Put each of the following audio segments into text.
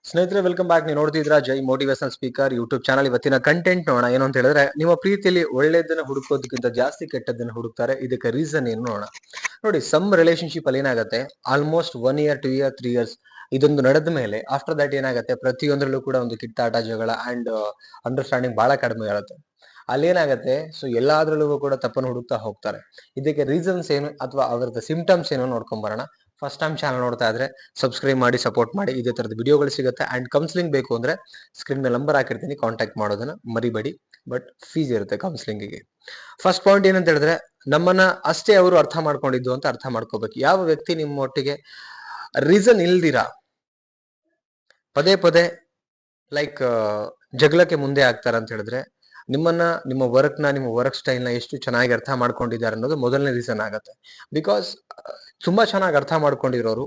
ಸ್ನೇಹಿತರೆ, welcome back. ನೀವು ನೋಡ್ತಿದ್ರ ಜೈ motivational speaker YouTube channel. ಇವತ್ತಿನ ಕಂಟೆಂಟ್ ನೋಡೋಣ. ಏನು ಅಂತ ಹೇಳಿದ್ರೆ, ನಿಮ್ಮ ಪ್ರೀತಿಯಲ್ಲಿ ಒಳ್ಳೇದನ್ನ ಹುಡುಕೋದಕ್ಕಿಂತ ಜಾಸ್ತಿ ಕೆಟ್ಟದ್ದನ್ನ ಹುಡುಕ್ತಾರೆ. ಇದಕ್ಕೆ ರೀಸನ್ ಏನು ನೋಡೋಣ. ನೋಡಿ, ಸಮ್ ರಿಲೇಶನ್ಶಿಪ್ ಅಲ್ಲಿ ಏನಾಗುತ್ತೆ, ಆಲ್ಮೋಸ್ಟ್ 1 year 2 year 3 years ಇದೊಂದು ನಡೆದ ಮೇಲೆ ಆಫ್ಟರ್ ದಟ್ ಏನಾಗುತ್ತೆ, ಪ್ರತಿಯೊಂದರಲ್ಲೂ ಕೂಡ ಒಂದು ಕಿತ್ತಾಟ, ಜಗಳ ಅಂಡ್ ಅಂಡರ್ಸ್ಟ್ಯಾಂಡಿಂಗ್ ಬಹಳ ಕಡಿಮೆ ಇರುತ್ತೆ. ಅಲ್ಲಿ ಏನಾಗುತ್ತೆ, ಸೊ ಎಲ್ಲಾದ್ರಲ್ಲೂ ಕೂಡ ತಪ್ಪನ್ನು ಹುಡುಕ್ತಾ ಹೋಗ್ತಾರೆ. ಇದಕ್ಕೆ ರೀಸನ್ಸ್ ಏನು ಅಥವಾ ಅವರದ ಸಿಂಪ್ಟಮ್ಸ್ ಏನು ನೋಡ್ಕೊಂಡ್ ಬರೋಣ. ಫಸ್ಟ್ ಟೈಮ್ ಚಾನಲ್ ನೋಡ್ತಾ ಇದ್ರೆ ಸಬ್ಸ್ಕ್ರೈಬ್ ಮಾಡಿ, ಸಪೋರ್ಟ್ ಮಾಡಿ. ಇದೇ ತರದ ವಿಡಿಯೋಗಳು ಸಿಗುತ್ತೆ. ಅಂಡ್ ಕೌನ್ಸಿಲಿಂಗ್ ಬೇಕು ಅಂದ್ರೆ ಸ್ಕ್ರೀನ್ ಮೇಲೆ ನಂಬರ್ ಹಾಕಿರ್ತೀನಿ, ಕಾಂಟ್ಯಾಕ್ಟ್ ಮಾಡೋದನ್ನ ಮರಿಬೇಡಿ. ಬಟ್ ಫೀಸ್ ಇರುತ್ತೆ ಕೌನ್ಸಿಲಿಂಗಿಗೆ. ಫಸ್ಟ್ ಪಾಯಿಂಟ್ ಏನಂತ ಹೇಳಿದ್ರೆ, ನಮ್ಮನ್ನ ಅಷ್ಟೇ ಅವರು ಅರ್ಥ ಮಾಡ್ಕೊಂಡಿದ್ದು ಅಂತ ಅರ್ಥ ಮಾಡ್ಕೋಬೇಕು. ಯಾವ ವ್ಯಕ್ತಿ ನಿಮ್ಮ ಒಟ್ಟಿಗೆ ರೀಸನ್ ಇಲ್ದಿರಾ ಪದೇ ಪದೇ ಲೈಕ್ ಜಗಳಕ್ಕೆ ಮುಂದೆ ಆಗ್ತಾರ ಅಂತ ಹೇಳಿದ್ರೆ, ನಿಮ್ಮನ್ನ, ನಿಮ್ಮ ವರ್ಕ್ ಸ್ಟೈಲ್ ನ ಎಷ್ಟು ಚೆನ್ನಾಗಿ ಅರ್ಥ ಮಾಡ್ಕೊಂಡಿದ್ದಾರೆ ಅನ್ನೋದು ಮೊದಲನೇ ರೀಸನ್ ಆಗುತ್ತೆ. ಬಿಕಾಸ್ ತುಂಬಾ ಚೆನ್ನಾಗಿ ಅರ್ಥ ಮಾಡ್ಕೊಂಡಿರೋರು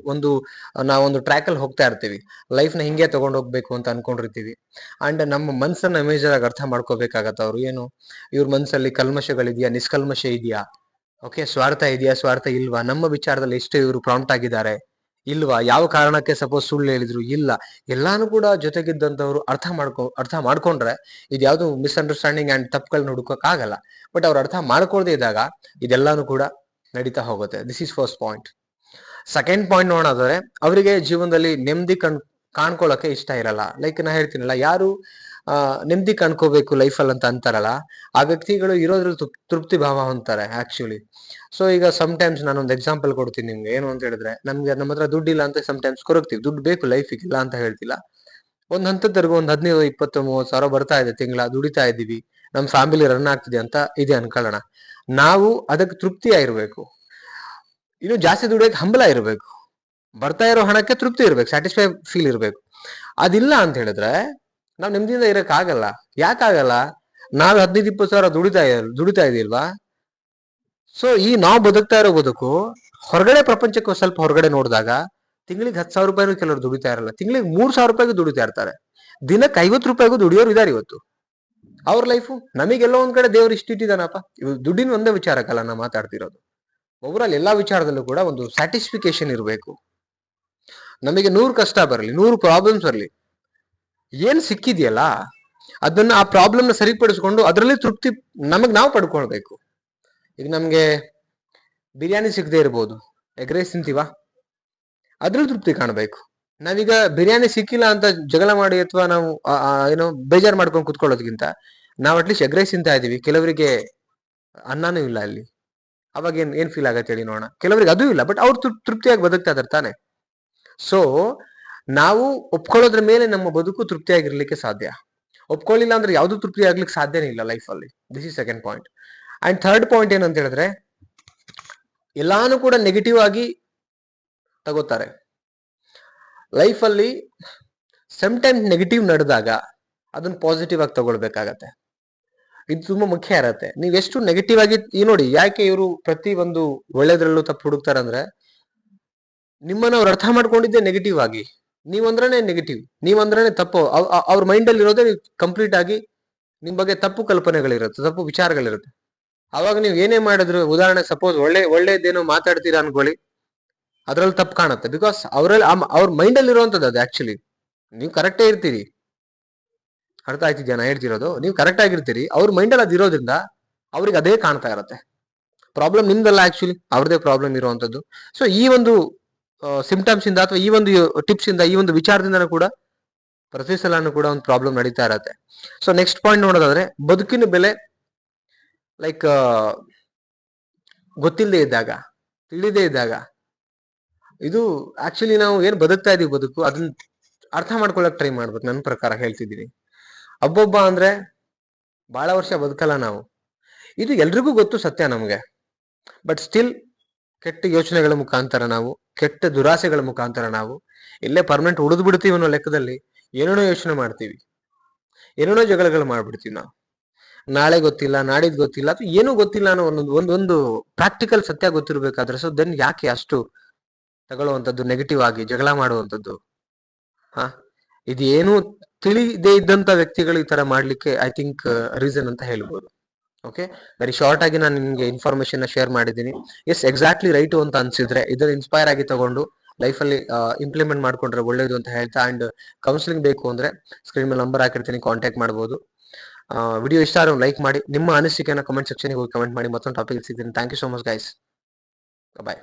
ನಾವೊಂದು ಟ್ರ್ಯಾಕ್ ಅಲ್ಲಿ ಹೋಗ್ತಾ ಇರ್ತೀವಿ. ಲೈಫ್ ನ ಹಿಂಗೆ ತಗೊಂಡ್ ಹೋಗ್ಬೇಕು ಅಂತ ಅನ್ಕೊಂಡಿರ್ತೀವಿ. ಅಂಡ್ ನಮ್ಮ ಮನ್ಸನ್ನ ಮೇಜರ್ ಆಗಿ ಅರ್ಥ ಮಾಡ್ಕೋಬೇಕಾಗತ್ತ. ಅವ್ರು ಏನು, ಇವ್ರ ಮನ್ಸಲ್ಲಿ ಕಲ್ಮಶಗಳಿದ್ಯಾ, ನಿಷ್ಕಲ್ಮಶ ಇದೆಯಾ, ಓಕೆ, ಸ್ವಾರ್ಥ ಇದೆಯಾ, ಸ್ವಾರ್ಥ ಇಲ್ವಾ, ನಮ್ಮ ವಿಚಾರದಲ್ಲಿ ಎಷ್ಟು ಇವರು ಪ್ರಾಂಪ್ಟ್ ಆಗಿದ್ದಾರೆ ಇಲ್ವಾ, ಯಾವ ಕಾರಣಕ್ಕೆ ಸಪೋಸ್ ಸುಳ್ಳು ಹೇಳಿದ್ರು ಇಲ್ಲ, ಎಲ್ಲಾನು ಕೂಡ ಜೊತೆಗಿದ್ದಂತವ್ರು ಅರ್ಥ ಮಾಡ್ಕೊಂಡ್ರೆ ಇದು ಯಾವ್ದು ಮಿಸ್ಅಂಡರ್ಸ್ಟ್ಯಾಂಡಿಂಗ್ ಅಂಡ್ ತಪ್ಪುಗಳನ್ನ ಹುಡುಕಕ್ ಆಗಲ್ಲ. ಬಟ್ ಅವ್ರು ಅರ್ಥ ಮಾಡ್ಕೊಳ್ದೇ ಇದ್ದಾಗ ಇದೆಲ್ಲಾನು ಕೂಡ ನಡೀತಾ ಹೋಗುತ್ತೆ. This is first point. Second point ನೋಡೋದಾದ್ರೆ, ಅವರಿಗೆ ಜೀವನದಲ್ಲಿ ನೆಮ್ಮದಿ ಕಾಣ್ಕೊಳ್ಳೋಕೆ ಇಷ್ಟ ಇರಲ್ಲ. ಲೈಕ್ ನಾ ಹೇಳ್ತೀನಲ್ಲ, ಯಾರು ನೆಮ್ಮದಿ ಕಾಣ್ಕೋಬೇಕು ಲೈಫಲ್ಲಿ ಅಂತ ಅಂತಾರಲ್ಲ, ಆ ವ್ಯಕ್ತಿಗಳು ಇರೋದ್ರಲ್ಲಿ ತೃಪ್ತಿ ಭಾವ ಹೊಂದ್ತಾರೆ ಆಕ್ಚುಲಿ. ಸೊ ಈಗ ಟೈಮ್ಸ್ ನಾನೊಂದು ಎಕ್ಸಾಂಪಲ್ ಕೊಡ್ತೀನಿ ನಿಮ್ಗೆ. ಏನು ಅಂತ ಹೇಳಿದ್ರೆ, ನಮ್ಮ ಹತ್ರ ದುಡ್ಡು ಇಲ್ಲ ಅಂತ ಟೈಮ್ಸ್ ಕೊರಗ್ತೀವಿ. ದುಡ್ಡು ಬೇಕು ಲೈಫಿಗೆ, ಇಲ್ಲ ಅಂತ ಹೇಳ್ತಿಲ್ಲ. ಒಂದ್ ಹಂತದವರೆಗೂ ಒಂದು 15, 20, 30 ಸಾವಿರ ಬರ್ತಾ ಇದೆ ತಿಂಗಳ, ದುಡಿತಾ ಇದೀವಿ, ನಮ್ ಫ್ಯಾಮಿಲಿ ರನ್ ಆಗ್ತಿದೆ ಅಂತ ಇದೆ ಅನ್ಕೊಳ್ಳೋಣ. ನಾವು ಅದಕ್ಕೆ ತೃಪ್ತಿ ಆಗಿರ್ಬೇಕು. ಇನ್ನು ಜಾಸ್ತಿ ದುಡಿಯೋಕೆ ಹಂಬಲ ಇರಬೇಕು. ಬರ್ತಾ ಇರೋ ಹಣಕ್ಕೆ ತೃಪ್ತಿ ಇರ್ಬೇಕು, ಸ್ಯಾಟಿಸ್ಫೈ ಫೀಲ್ ಇರ್ಬೇಕು. ಅದಿಲ್ಲ ಅಂತ ಹೇಳಿದ್ರೆ ನಾವ್ ನೆಮ್ಮದಿಯಿಂದ ಇರಕ್ ಆಗಲ್ಲ. ಯಾಕಾಗಲ್ಲ? ನಾವ್ 15-20 ಸಾವಿರ ದುಡಿತಾ ಇದೀಲ್ವಾ? ಸೊ ಈ ನಾವು ಬದುಕ್ತಾ ಇರೋ ಬದುಕು ಹೊರಗಡೆ ಪ್ರಪಂಚಕ್ಕೆ ಸ್ವಲ್ಪ ಹೊರಗಡೆ ನೋಡಿದಾಗ ತಿಂಗಳಿಗೆ 10,000 ರೂಪಾಯಿನೂ ಕೆಲವರು ದುಡಿತಾ ಇರಲ್ಲ. ತಿಂಗಳಿಗೆ 3,000 ರೂಪಾಯಿಗೂ ದುಡಿತಾ ಇರ್ತಾರೆ. ದಿನಕ್ಕೆ 50 ರೂಪಾಯಿಗೂ ದುಡಿಯೋರು ಇದಾರೆ ಇವತ್ತು. ಅವ್ರ ಲೈಫು. ನಮಗೆಲ್ಲೋ ಒಂದ್ ಕಡೆ ದೇವ್ರು ಇಷ್ಟಿಟ್ಟಿದಾನಪ್ಪ. ದುಡ್ಡಿನ ಒಂದೇ ವಿಚಾರಕ್ಕಲ್ಲ ನಾ ಮಾತಾಡ್ತಿರೋದು. ಒಬ್ಬರಲ್ಲಿ ಎಲ್ಲಾ ವಿಚಾರದಲ್ಲೂ ಕೂಡ ಒಂದು ಸ್ಯಾಟಿಸ್ಫಿಕೇಶನ್ ಇರಬೇಕು. ನಮಗೆ 100 ಕಷ್ಟ ಬರಲಿ, 100 ಪ್ರಾಬ್ಲಮ್ಸ್ ಬರಲಿ, ಏನ್ ಸಿಕ್ಕಿದೆಯಲ್ಲ ಅದನ್ನ, ಆ ಪ್ರಾಬ್ಲಮ್ ನ ಸರಿಪಡಿಸ್ಕೊಂಡು ಅದರಲ್ಲಿ ತೃಪ್ತಿ ನಾವು ಪಡ್ಕೊಳ್ಬೇಕು. ಈಗ ನಮ್ಗೆ ಬಿರಿಯಾನಿ ಸಿಗದೆ ಇರ್ಬೋದು, ಎಗ್ ರೈಸ್ ತಿಂತೀವ, ಅದ್ರಲ್ಲಿ ತೃಪ್ತಿ ಕಾಣಬೇಕು. ನಾವೀಗ ಬಿರಿಯಾನಿ ಸಿಕ್ಕಿಲ್ಲ ಅಂತ ಜಗಳ ಮಾಡಿ ಅಥವಾ ನಾವು ಏನೋ ಬೇಜಾರು ಮಾಡ್ಕೊಂಡು ಕುತ್ಕೊಳ್ಳೋದಕ್ಕಿಂತ ನಾವು ಅಟ್ಲೀಸ್ಟ್ ಎಗ್ ರೈಸ್ ತಿಂತಾ ಇದೀವಿ, ಕೆಲವರಿಗೆ ಅನ್ನನೂ ಇಲ್ಲ ಅಲ್ಲಿ, ಅವಾಗ ಏನ್ ಫೀಲ್ ಆಗತ್ತೆ ಹೇಳಿ ನೋಡೋಣ. ಕೆಲವರಿಗೆ ಅದೂ ಇಲ್ಲ, ಬಟ್ ಅವ್ರು ತೃಪ್ತಿಯಾಗಿ ಬದುಕ್ತಾ ಇದಾರೆ ತಾನೆ. ಸೊ ನಾವು ಒಪ್ಕೊಳ್ಳೋದ್ರ ಮೇಲೆ ನಮ್ಮ ಬದುಕು ತೃಪ್ತಿಯಾಗಿರ್ಲಿಕ್ಕೆ ಸಾಧ್ಯ. ಒಪ್ಕೊಳ್ಳಿಲ್ಲ ಅಂದ್ರೆ ಯಾವ್ದು ತೃಪ್ತಿ ಆಗ್ಲಿಕ್ಕೆ ಸಾಧ್ಯನೇ ಇಲ್ಲ ಲೈಫ್ ಅಲ್ಲಿ. This is second point. And third point ಏನಂತ ಹೇಳಿದ್ರೆ, ಎಲ್ಲಾನು ಕೂಡ ನೆಗೆಟಿವ್ ಆಗಿ ತಗೋತಾರೆ ಲೈಫ್ ಅಲ್ಲಿ. ಟೈಮ್ ನೆಗೆಟಿವ್ ನಡೆದಾಗ ಅದನ್ನ ಪಾಸಿಟಿವ್ ಆಗಿ ತಗೊಳ್ಬೇಕಾಗತ್ತೆ. ಇದು ತುಂಬಾ ಮುಖ್ಯ ಇರತ್ತೆ. ನೀವ್ ಎಷ್ಟು ನೆಗೆಟಿವ್ ಆಗಿ, ಈ ನೋಡಿ ಯಾಕೆ ಇವರು ಪ್ರತಿ ಒಂದು ಒಳ್ಳೇದ್ರಲ್ಲೂ ತಪ್ಪು ಹುಡುಕ್ತಾರಂದ್ರೆ, ನಿಮ್ಮನ್ನ ಅವ್ರು ಅರ್ಥ ಮಾಡ್ಕೊಂಡಿದ್ದೆ ನೆಗೆಟಿವ್ ಆಗಿ. ನೀವಂದ್ರೇನೆ ನೆಗೆಟಿವ್, ನೀವಂದ್ರೇನೆ ತಪ್ಪು. ಅವ್ರ ಮೈಂಡ್ ಅಲ್ಲಿ ಇರೋದೇ ಕಂಪ್ಲೀಟ್ ಆಗಿ ನಿಮ್ ಬಗ್ಗೆ ತಪ್ಪು ಕಲ್ಪನೆಗಳಿರುತ್ತೆ, ತಪ್ಪು ವಿಚಾರಗಳಿರುತ್ತೆ. ಅವಾಗ ನೀವು ಏನೇ ಮಾಡಿದ್ರು, ಉದಾಹರಣೆ ಸಪೋಸ್ ಒಳ್ಳೇದೇನೋ ಮಾತಾಡ್ತೀರಾ ಅನ್ಕೊಳ್ಳಿ, ಅದ್ರಲ್ಲಿ ತಪ್ಪು ಕಾಣುತ್ತೆ. ಬಿಕಾಸ್ ಅವ್ರ ಮೈಂಡ್ ಅಲ್ಲಿ ಇರುವಂತದ್ದು ಅದು. ಆಕ್ಚುಲಿ ನೀವು ಕರೆಕ್ಟೇ ಇರ್ತೀರಿ, ಅರ್ಥ ಆಯ್ತಿದ್ಯಾ ನಾ ಹೇಳ್ತಿರೋದು? ನೀವು ಕರೆಕ್ಟ್ ಆಗಿರ್ತೀರಿ, ಅವ್ರ ಮೈಂಡ್ ಅಲ್ಲಿ ಅದಿರೋದ್ರಿಂದ ಅವ್ರಿಗೆ ಅದೇ ಕಾಣ್ತಾ ಇರತ್ತೆ. ಪ್ರಾಬ್ಲಮ್ ನಿಮ್ದಲ್ಲ, ಆಕ್ಚುಲಿ ಅವ್ರದೇ ಪ್ರಾಬ್ಲಮ್ ಇರುವಂತದ್ದು. ಸೊ ಈ ಒಂದು ಸಿಂಪ್ಟಮ್ಸ್ ಇಂದ ಅಥವಾ ಈ ಒಂದು ಟಿಪ್ಸ್ ಇಂದ, ಈ ಒಂದು ವಿಚಾರದಿಂದ ಕೂಡ ಪ್ರತಿ ಸಲನೂ ಕೂಡ ಒಂದು ಪ್ರಾಬ್ಲಮ್ ನಡೀತಾ ಇರತ್ತೆ. ಸೊ ನೆಕ್ಸ್ಟ್ ಪಾಯಿಂಟ್ ನೋಡೋದಾದ್ರೆ, ಬದುಕಿನ ಬೆಲೆ ಲೈಕ್ ಗೊತ್ತಿಲ್ಲದೆ ಇದ್ದಾಗ, ತಿಳಿದೇ ಇದ್ದಾಗ, ಇದು ಆಕ್ಚುಲಿ ನಾವು ಏನ್ ಬದುಕ್ತಾ ಇದೀವಿ ಬದುಕು, ಅದನ್ನ ಅರ್ಥ ಮಾಡ್ಕೊಳಕ್ ಟ್ರೈ ಮಾಡ್ಬೇಕು. ನನ್ನ ಪ್ರಕಾರ ಹೇಳ್ತಿದ್ದೀನಿ. ಒಬ್ಬೊಬ್ಬ ಅಂದ್ರೆ ಬಹಳ ವರ್ಷ ಬದುಕಲ್ಲ ನಾವು, ಇದು ಎಲ್ರಿಗೂ ಗೊತ್ತು, ಸತ್ಯ ನಮ್ಗೆ. ಬಟ್ ಸ್ಟಿಲ್ ಕೆಟ್ಟ ಯೋಚನೆಗಳ ಮುಖಾಂತರ ನಾವು, ಕೆಟ್ಟ ದುರಾಸೆಗಳ ಮುಖಾಂತರ ನಾವು ಇಲ್ಲೇ ಪರ್ಮನೆಂಟ್ ಉಳಿದು ಬಿಡ್ತೀವಿ ಅನ್ನೋ ಲೆಕ್ಕದಲ್ಲಿ ಏನೇನೋ ಯೋಚನೆ ಮಾಡ್ತೀವಿ, ಏನೇನೋ ಜಗಳಗಳು ಮಾಡ್ಬಿಡ್ತೀವಿ ನಾವು. ನಾಳೆ ಗೊತ್ತಿಲ್ಲ, ನಾಡಿದ್ ಗೊತ್ತಿಲ್ಲ, ಅಥವಾ ಏನೂ ಗೊತ್ತಿಲ್ಲ ಅನ್ನೋ ಒಂದು ಪ್ರಾಕ್ಟಿಕಲ್ ಸತ್ಯ ಗೊತ್ತಿರ್ಬೇಕಾದ್ರೆ, ಸೊ ದೆನ್ ಯಾಕೆ ಅಷ್ಟು ತಗೊಳ್ಳುವಂಥದ್ದು, ನೆಗೆಟಿವ್ ಆಗಿ ಜಗಳ ಮಾಡುವಂಥದ್ದು? ಇದೇನು ತಿಳಿದೇ ಇದ್ದಂತ ವ್ಯಕ್ತಿಗಳು ಈ ತರ ಮಾಡ್ಲಿಕ್ಕೆ ಐ ಥಿಂಕ್ ರೀಸನ್ ಅಂತ ಹೇಳ್ಬೋದು. ಓಕೆ, ವೆರಿ ಶಾರ್ಟ್ ಆಗಿ ನಾನು ನಿಮ್ಗೆ ಇನ್ಫಾರ್ಮೇಶನ್ ಶೇರ್ ಮಾಡಿದ್ದೀನಿ. ಎಸ್, ಎಕ್ಸಾಕ್ಟ್ಲಿ ರೈಟು ಅಂತ ಅನ್ಸಿದ್ರೆ ಇದನ್ನ ಇನ್ಸ್ಪೈರ್ ಆಗಿ ತಗೊಂಡು ಲೈಫಲ್ಲಿ ಇಂಪ್ಲಿಮೆಂಟ್ ಮಾಡ್ಕೊಂಡ್ರೆ ಒಳ್ಳೇದು ಅಂತ ಹೇಳ್ತಾ, ಅಂಡ್ ಕೌನ್ಸಿಲಿಂಗ್ ಬೇಕು ಅಂದ್ರೆ ಸ್ಕ್ರೀನ್ ಮೇಲೆ ನಂಬರ್ ಹಾಕಿರ್ತೀನಿ, ಕಾಂಟ್ಯಾಕ್ಟ್ ಮಾಡ್ಬೋದು. ವಿಡಿಯೋ ಇಷ್ಟ ಆದ್ರೆ ಲೈಕ್ ಮಾಡಿ, ನಿಮ್ಮ ಅನಿಸಿಕೆನ ಕಮೆಂಟ್ ಸೆಕ್ಷನ್ಗೆ ಹೋಗಿ ಕಮೆಂಟ್ ಮಾಡಿ. ಮತ್ತೊಂದು ಟಾಪಿಕ್ ಸಿಗ್ತೀನಿ. Thank you so much guys, bye.